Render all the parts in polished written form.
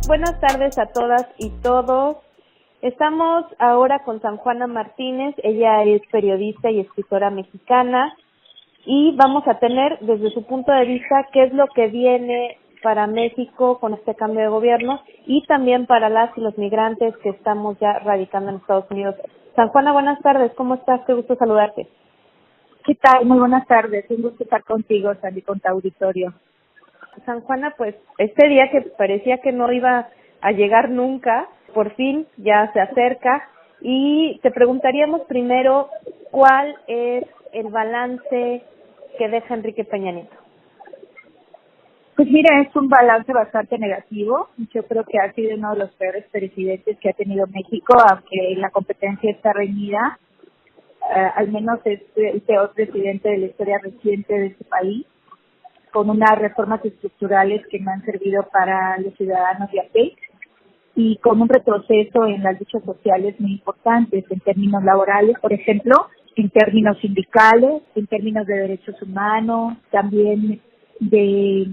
Buenas tardes a todas y todos. Estamos ahora con San Juana Martínez. Ella es periodista y escritora mexicana y vamos a tener desde su punto de vista qué es lo que viene para México con este cambio de gobierno y también para las y los migrantes que estamos ya radicando en Estados Unidos. San Juana, buenas tardes. ¿Cómo estás? Qué gusto saludarte. ¿Qué tal? Muy buenas tardes. Un gusto estar contigo, Sandy, con tu auditorio. San Juana, pues este día que parecía que no iba a llegar nunca, por fin ya se acerca y te preguntaríamos primero cuál es el balance que deja Enrique Peña Nieto. Pues mira, es un balance bastante negativo. Yo creo que ha sido uno de los peores presidentes que ha tenido México, aunque la competencia está reñida. Al menos es el peor presidente de la historia reciente de este país, con unas reformas estructurales que no han servido para los ciudadanos de a pie y con un retroceso en las luchas sociales muy importantes en términos laborales, por ejemplo, en términos sindicales, en términos de derechos humanos, también de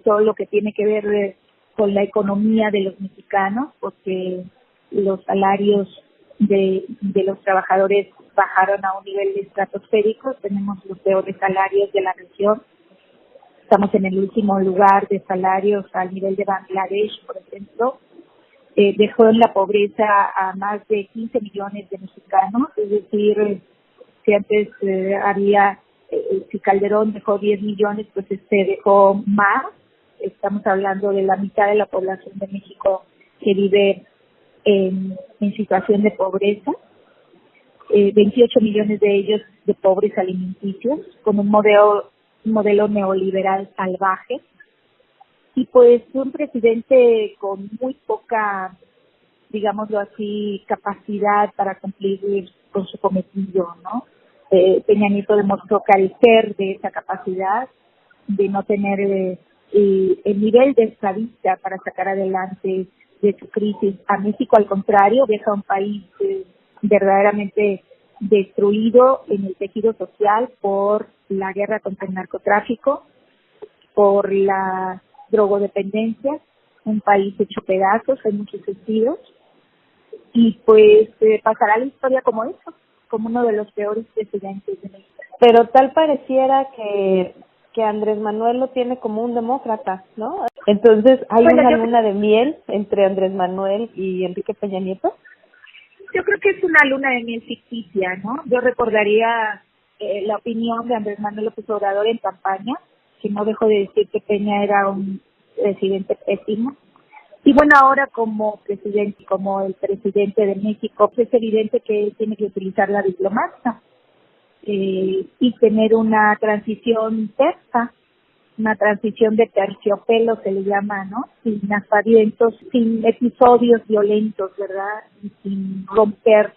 todo lo que tiene que ver con la economía de los mexicanos, porque los salarios de los trabajadores bajaron a un nivel estratosférico. Tenemos los peores salarios de la región. Estamos en el último lugar de salarios al nivel de Bangladesh, por ejemplo. Dejó en la pobreza a más de 15 millones de mexicanos, es decir, si antes si Calderón dejó 10 millones, pues dejó más. Estamos hablando de la mitad de la población de México que vive en situación de pobreza. 28 millones de ellos de pobres alimenticios, con un modelo neoliberal salvaje, y pues un presidente con muy poca, digámoslo así, capacidad para cumplir con su cometido, ¿no? Peña Nieto demostró carecer de esa capacidad, de no tener el nivel de estadista para sacar adelante de su crisis. A México, al contrario, deja un país verdaderamente destruido en el tejido social por la guerra contra el narcotráfico, por la drogodependencia, un país hecho pedazos en muchos sentidos, y pues pasará a la historia como eso, como uno de los peores presidentes de México. Pero tal pareciera que Andrés Manuel lo tiene como un demócrata, ¿no? Entonces, ¿hay una luna de miel entre Andrés Manuel y Enrique Peña Nieto? Yo creo que es una luna de miel ficticia, ¿no? Yo recordaría la opinión de Andrés Manuel López Obrador en campaña, que no dejó de decir que Peña era un presidente pésimo. Y bueno, ahora como presidente, como el presidente de México, pues es evidente que él tiene que utilizar la diplomacia y tener una transición tersa, una transición de terciopelo se le llama, ¿no? Sin aspavientos, sin episodios violentos, ¿verdad? Y sin romper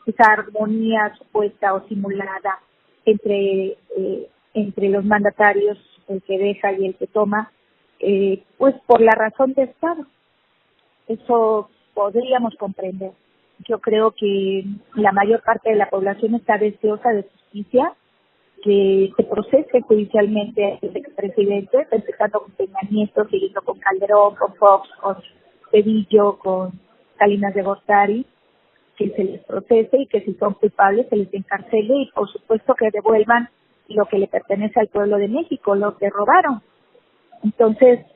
esa armonía supuesta o simulada entre los mandatarios, el que deja y el que toma, pues por la razón de Estado. Eso podríamos comprender. Yo creo que la mayor parte de la población está deseosa de justicia, que se procese judicialmente el expresidente, empezando con Peña Nieto, siguiendo con Calderón, con Fox, con Cedillo, con Salinas de Gortari, que se les procese y que si son culpables se les encarcele y por supuesto que devuelvan lo que le pertenece al pueblo de México, lo que robaron. Entonces,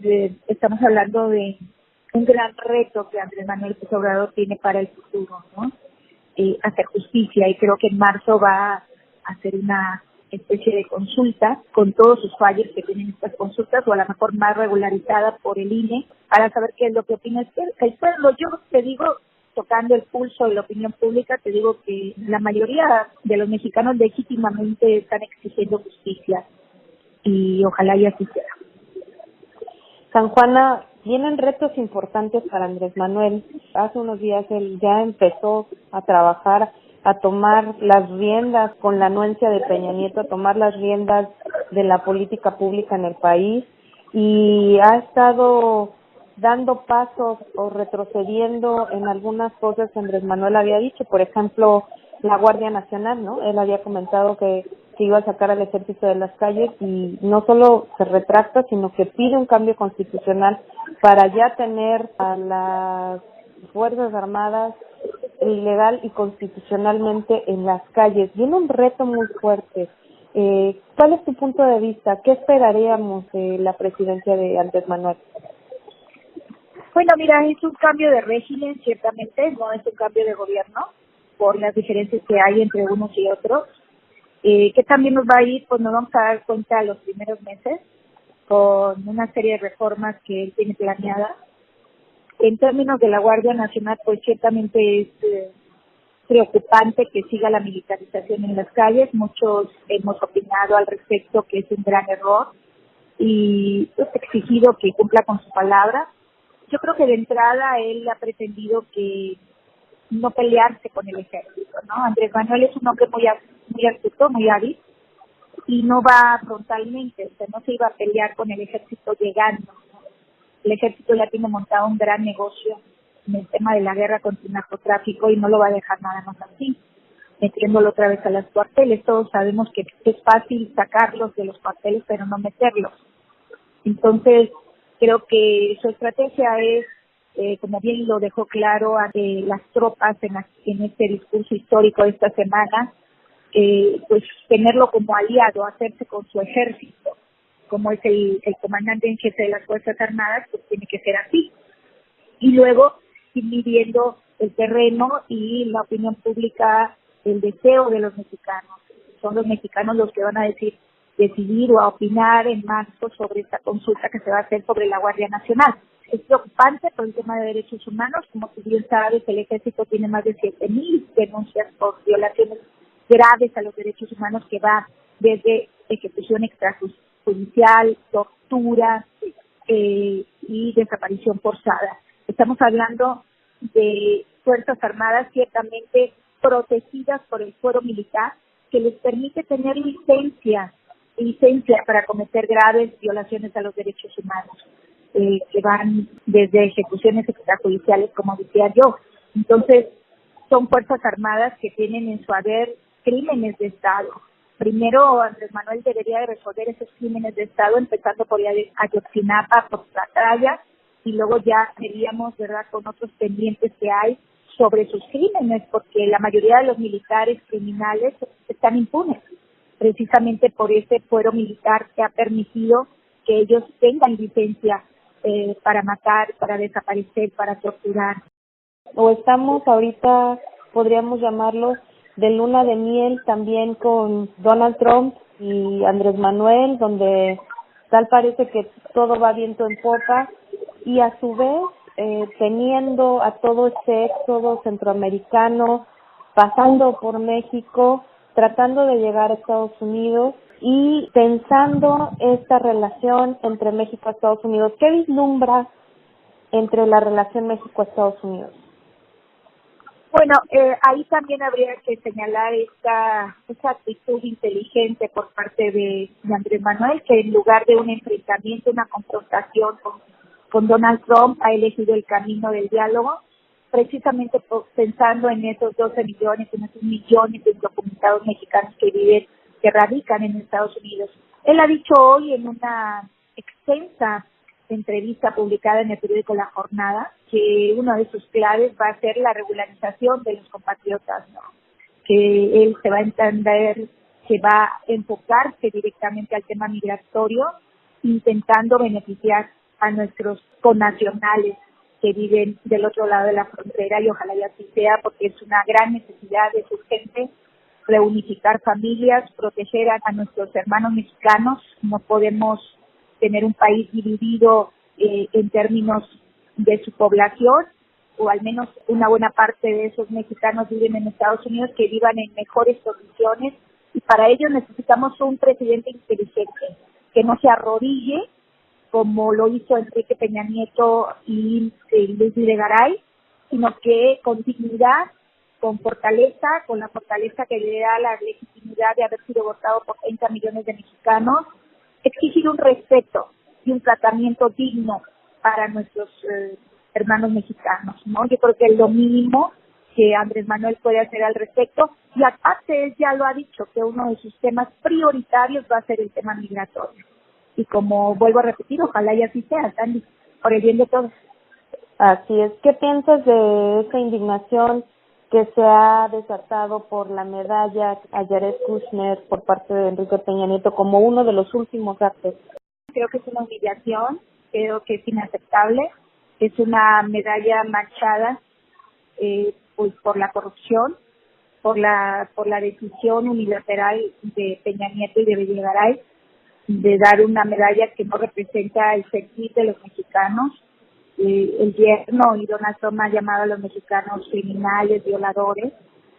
estamos hablando de un gran reto que Andrés Manuel López Obrador tiene para el futuro, ¿no? Hacer justicia, y creo que en marzo va a hacer una especie de consulta con todos sus fallos que tienen estas consultas, o a lo mejor más regularizada por el INE, para saber qué es lo que opina el pueblo. Yo te digo, tocando el pulso de la opinión pública, te digo que la mayoría de los mexicanos legítimamente están exigiendo justicia, y ojalá y así sea. San Juana, vienen retos importantes para Andrés Manuel. Hace unos días él ya empezó a trabajar, a tomar las riendas con la anuencia de Peña Nieto, a tomar las riendas de la política pública en el país, y ha estado dando pasos o retrocediendo en algunas cosas que Andrés Manuel había dicho. Por ejemplo, la Guardia Nacional, ¿no? Él había comentado que que iba a sacar al ejército de las calles y no solo se retracta, sino que pide un cambio constitucional para ya tener a las Fuerzas Armadas legal y constitucionalmente en las calles. Viene un reto muy fuerte. ¿Cuál es tu punto de vista? ¿Qué esperaríamos de la presidencia de Andrés Manuel? Bueno, mira, es un cambio de régimen, ciertamente, no es un cambio de gobierno, por las diferencias que hay entre unos y otros. Que también nos va a ir, pues nos vamos a dar cuenta los primeros meses, con una serie de reformas que él tiene planeadas. En términos de la Guardia Nacional, pues ciertamente es preocupante que siga la militarización en las calles. Muchos hemos opinado al respecto que es un gran error y es exigido que cumpla con su palabra. Yo creo que de entrada él ha pretendido que no pelearse con el ejército, ¿no? Andrés Manuel es un hombre muy astuto, muy hábil, y no va frontalmente, o sea, no se iba a pelear con el ejército llegando, ¿no? El ejército ya tiene montado un gran negocio en el tema de la guerra contra el narcotráfico y no lo va a dejar nada más así, metiéndolo otra vez a los cuarteles. Todos sabemos que es fácil sacarlos de los cuarteles, pero no meterlos. Entonces, creo que su estrategia es, como bien lo dejó claro ante las tropas en este discurso histórico de esta semana, pues tenerlo como aliado, hacerse con su ejército. Como es el comandante en jefe de las Fuerzas Armadas, pues tiene que ser así. Y luego ir midiendo el terreno y la opinión pública, el deseo de los mexicanos. Son los mexicanos los que van a decidir o a opinar en marzo sobre esta consulta que se va a hacer sobre la Guardia Nacional. Es preocupante por el tema de derechos humanos. Como tú bien sabes, el ejército tiene más de 7,000 denuncias por violaciones graves a los derechos humanos, que va desde ejecución extrajudicial, tortura y desaparición forzada. Estamos hablando de Fuerzas Armadas ciertamente protegidas por el fuero militar, que les permite tener licencia para cometer graves violaciones a los derechos humanos, que van desde ejecuciones extrajudiciales, como decía yo. Entonces, son Fuerzas Armadas que tienen en su haber crímenes de Estado. Primero, Andrés Manuel debería de resolver esos crímenes de Estado, empezando por Ayotzinapa, por Tlaxcala, y luego ya veríamos, ¿verdad?, con otros pendientes que hay sobre sus crímenes, porque la mayoría de los militares criminales están impunes, precisamente por ese fuero militar que ha permitido que ellos tengan licencia para matar, para desaparecer, para torturar. O estamos ahorita, podríamos llamarlo, de luna de miel también con Donald Trump y Andrés Manuel, donde tal parece que todo va viento en popa, y a su vez teniendo a todo ese éxodo centroamericano pasando por México, tratando de llegar a Estados Unidos y pensando esta relación entre México y Estados Unidos. ¿Qué vislumbra entre la relación México-Estados Unidos? Bueno, ahí también habría que señalar esa actitud inteligente por parte de Andrés Manuel, que en lugar de un enfrentamiento, una confrontación con Donald Trump, ha elegido el camino del diálogo, precisamente pensando en esos 12 millones, en esos millones de indocumentados mexicanos que radican en Estados Unidos. Él ha dicho hoy en una extensa entrevista publicada en el periódico La Jornada que uno de sus claves va a ser la regularización de los compatriotas, ¿no? Que él se va a entender, que va a enfocarse directamente al tema migratorio, intentando beneficiar a nuestros connacionales que viven del otro lado de la frontera, y ojalá ya así sea, porque es una gran necesidad, es urgente reunificar familias, proteger a nuestros hermanos mexicanos. No podemos tener un país dividido en términos de su población, o al menos una buena parte de esos mexicanos viven en Estados Unidos, que vivan en mejores condiciones, y para ello necesitamos un presidente inteligente, que no se arrodille como lo hizo Enrique Peña Nieto y Luis Videgaray, sino que con dignidad, con fortaleza, con la fortaleza que le da la legitimidad de haber sido votado por 30 millones de mexicanos, exigir un respeto y un tratamiento digno para nuestros hermanos mexicanos, ¿no? Yo creo que es lo mínimo que Andrés Manuel puede hacer al respecto. Y aparte, él ya lo ha dicho, que uno de sus temas prioritarios va a ser el tema migratorio. Y como vuelvo a repetir, ojalá y así sea, Sandy, por el bien de todos. Así es. ¿Qué piensas de esa indignación que se ha desatado por la medalla a Jared Kushner por parte de Enrique Peña Nieto como uno de los últimos actos? Creo que es una humillación, creo que es inaceptable, es una medalla manchada pues por la corrupción, por la decisión unilateral de Peña Nieto y de Videgaray de dar una medalla que no representa el sentir de los mexicanos. El gobierno y Donald Trump ha llamado a los mexicanos criminales, violadores.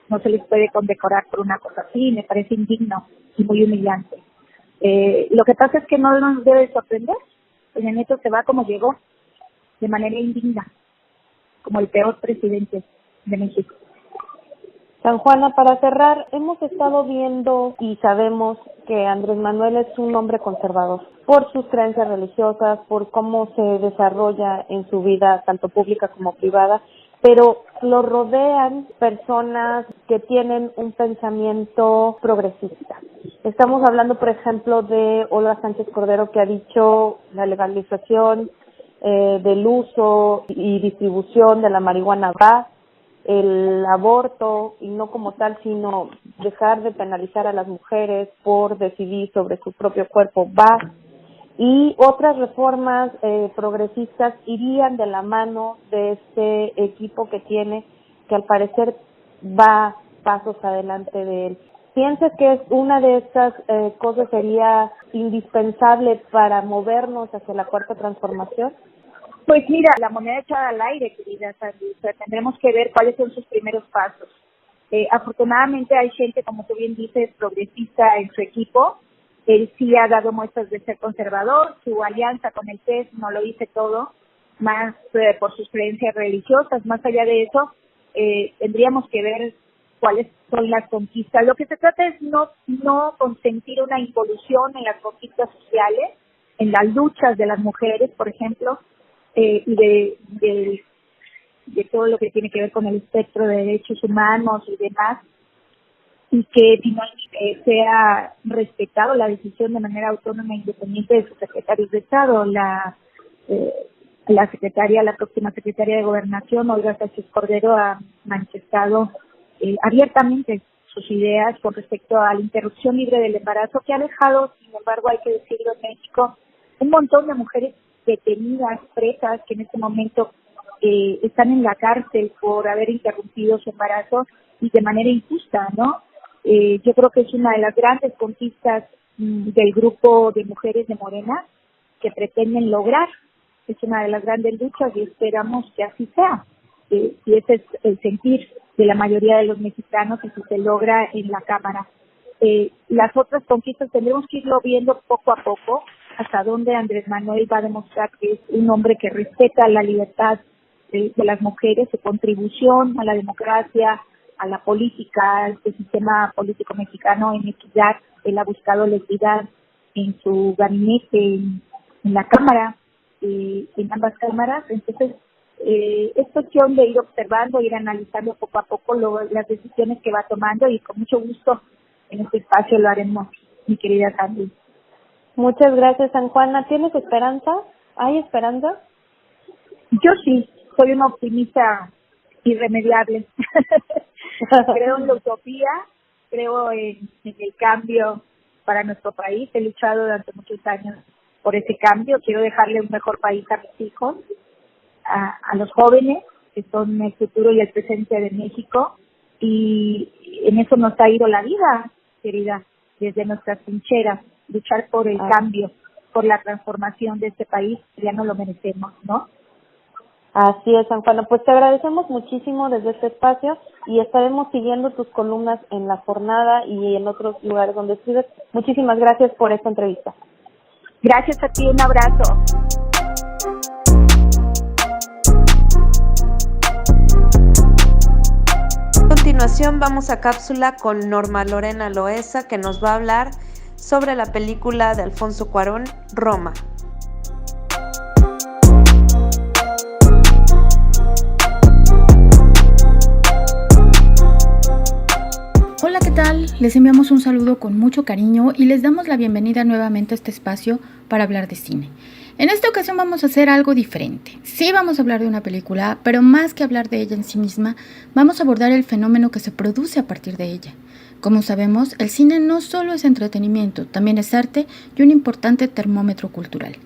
No se les puede condecorar por una cosa así, me parece indigno y muy humillante. Lo que pasa es que no nos debe sorprender. Peña Nieto se va como llegó, de manera indigna, como el peor presidente de México. San Juana, para cerrar, hemos estado viendo y sabemos que Andrés Manuel es un hombre conservador por sus creencias religiosas, por cómo se desarrolla en su vida, tanto pública como privada, pero lo rodean personas que tienen un pensamiento progresista. Estamos hablando, por ejemplo, de Olga Sánchez Cordero, que ha dicho la legalización del uso y distribución de la marihuana va, el aborto, y no como tal, sino dejar de penalizar a las mujeres por decidir sobre su propio cuerpo va, y otras reformas progresistas irían de la mano de este equipo que tiene, que al parecer va pasos adelante de él. ¿Piensas que es una de estas cosas sería indispensable para movernos hacia la cuarta transformación? Pues mira, la moneda echada al aire, querida Sandy, o sea, tendremos que ver cuáles son sus primeros pasos. Afortunadamente hay gente, como tú bien dices, progresista en su equipo. Él sí ha dado muestras de ser conservador, su alianza con el PES no lo dice todo, más por sus creencias religiosas. Más allá de eso, tendríamos que ver cuáles son las conquistas. Lo que se trata es no consentir una involución en las conquistas sociales, en las luchas de las mujeres, por ejemplo, y de todo lo que tiene que ver con el espectro de derechos humanos y demás, y que finalmente sea respetado la decisión de manera autónoma e independiente de sus secretarios de Estado. La próxima secretaria de Gobernación, Olga Sánchez Cordero, ha manifestado abiertamente sus ideas con respecto a la interrupción libre del embarazo, que ha dejado, sin embargo, hay que decirlo, en México, un montón de mujeres detenidas, presas, que en este momento están en la cárcel por haber interrumpido su embarazo y de manera injusta, ¿no? Yo creo que es una de las grandes conquistas del grupo de mujeres de Morena que pretenden lograr. Es una de las grandes luchas y esperamos que así sea. Y ese es el sentir de la mayoría de los mexicanos y si se logra en la Cámara. Las otras conquistas tendremos que irlo viendo poco a poco, hasta dónde Andrés Manuel va a demostrar que es un hombre que respeta la libertad de las mujeres, su contribución a la democracia, a la política, al sistema político mexicano en equidad. Él ha buscado la equidad en su gabinete, en la Cámara, en ambas cámaras. Entonces, es cuestión de ir observando, ir analizando poco a poco las decisiones que va tomando, y con mucho gusto en este espacio lo haremos, mi querida Sandy. Muchas gracias, San Juana. ¿Tienes esperanza? ¿Hay esperanza? Yo sí, soy una optimista irremediable. Creo en la utopía, creo en el cambio para nuestro país. He luchado durante muchos años por ese cambio. Quiero dejarle un mejor país a mis hijos, a los jóvenes, que son el futuro y el presente de México. Y en eso nos ha ido la vida, querida, desde nuestras trincheras, luchar por el cambio, por la transformación de este país. Ya no lo merecemos, ¿no? Así es, San Juana. Pues te agradecemos muchísimo desde este espacio y estaremos siguiendo tus columnas en La Jornada y en otros lugares donde escribes. Muchísimas gracias por esta entrevista. Gracias a ti, un abrazo. A continuación vamos a cápsula con Norma Lorena Loesa, que nos va a hablar sobre la película de Alfonso Cuarón, Roma. les enviamos un saludo con mucho cariño y les damos la bienvenida nuevamente a este espacio para hablar de cine. En esta ocasión vamos a hacer algo diferente. Sí vamos a hablar de una película, pero más que hablar de ella en sí misma, vamos a abordar el fenómeno que se produce a partir de ella. Como sabemos, el cine no solo es entretenimiento, también es arte y un importante termómetro cultural.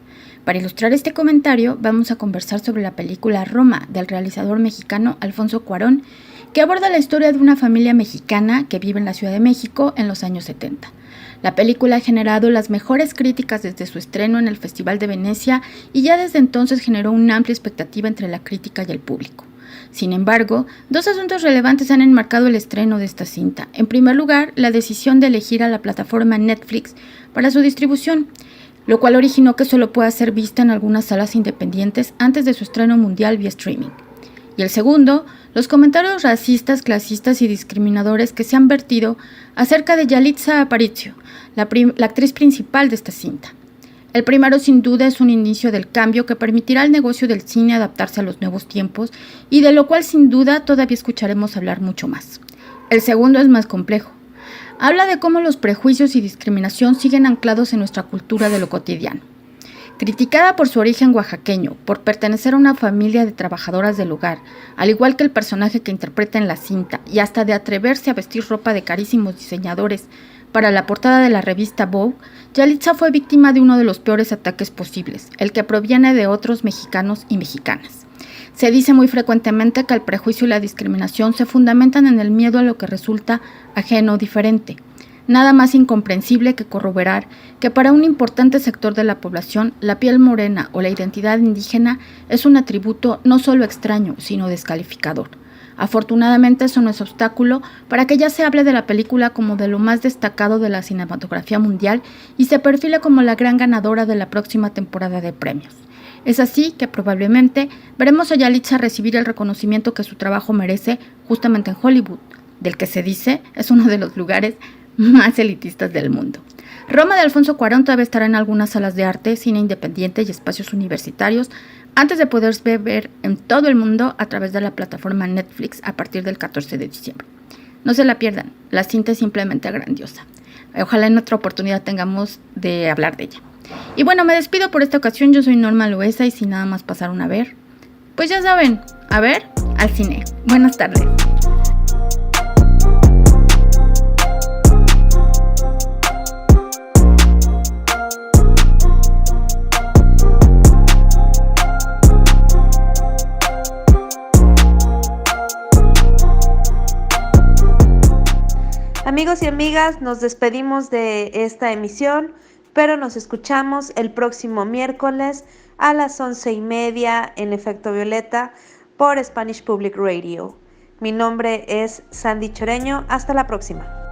Para ilustrar este comentario, vamos a conversar sobre la película Roma, del realizador mexicano Alfonso Cuarón, que aborda la historia de una familia mexicana que vive en la Ciudad de México en los años 70. La película ha generado las mejores críticas desde su estreno en el Festival de Venecia y ya desde entonces generó una amplia expectativa entre la crítica y el público. Sin embargo, dos asuntos relevantes han enmarcado el estreno de esta cinta. En primer lugar, la decisión de elegir a la plataforma Netflix para su distribución, lo cual originó que solo pueda ser vista en algunas salas independientes antes de su estreno mundial vía streaming. Y el segundo, los comentarios racistas, clasistas y discriminadores que se han vertido acerca de Yalitza Aparicio, la actriz principal de esta cinta. El primero sin duda es un inicio del cambio que permitirá al negocio del cine adaptarse a los nuevos tiempos y de lo cual sin duda todavía escucharemos hablar mucho más. El segundo es más complejo. Habla de cómo los prejuicios y discriminación siguen anclados en nuestra cultura de lo cotidiano. Criticada por su origen oaxaqueño, por pertenecer a una familia de trabajadoras del hogar, al igual que el personaje que interpreta en la cinta, y hasta de atreverse a vestir ropa de carísimos diseñadores para la portada de la revista Vogue, Yalitza fue víctima de uno de los peores ataques posibles, el que proviene de otros mexicanos y mexicanas. Se dice muy frecuentemente que el prejuicio y la discriminación se fundamentan en el miedo a lo que resulta ajeno o diferente. Nada más incomprensible que corroborar que para un importante sector de la población, la piel morena o la identidad indígena es un atributo no solo extraño, sino descalificador. Afortunadamente eso no es obstáculo para que ya se hable de la película como de lo más destacado de la cinematografía mundial y se perfile como la gran ganadora de la próxima temporada de premios. Es así que probablemente veremos a Yalitza recibir el reconocimiento que su trabajo merece justamente en Hollywood, del que se dice es uno de los lugares más elitistas del mundo. Roma de Alfonso Cuarón todavía estará en algunas salas de arte, cine independiente y espacios universitarios antes de poderse ver en todo el mundo a través de la plataforma Netflix a partir del 14 de diciembre. No se la pierdan, la cinta es simplemente grandiosa. Ojalá en otra oportunidad tengamos de hablar de ella. Y bueno, me despido por esta ocasión. Yo soy Norma Loesa y sin nada más pasaron a ver, pues ya saben, a ver al cine. Buenas tardes. Amigos y amigas, nos despedimos de esta emisión, pero nos escuchamos el próximo miércoles a las 11:30 en Efecto Violeta por Spanish Public Radio. Mi nombre es Sandy Choreño. Hasta la próxima.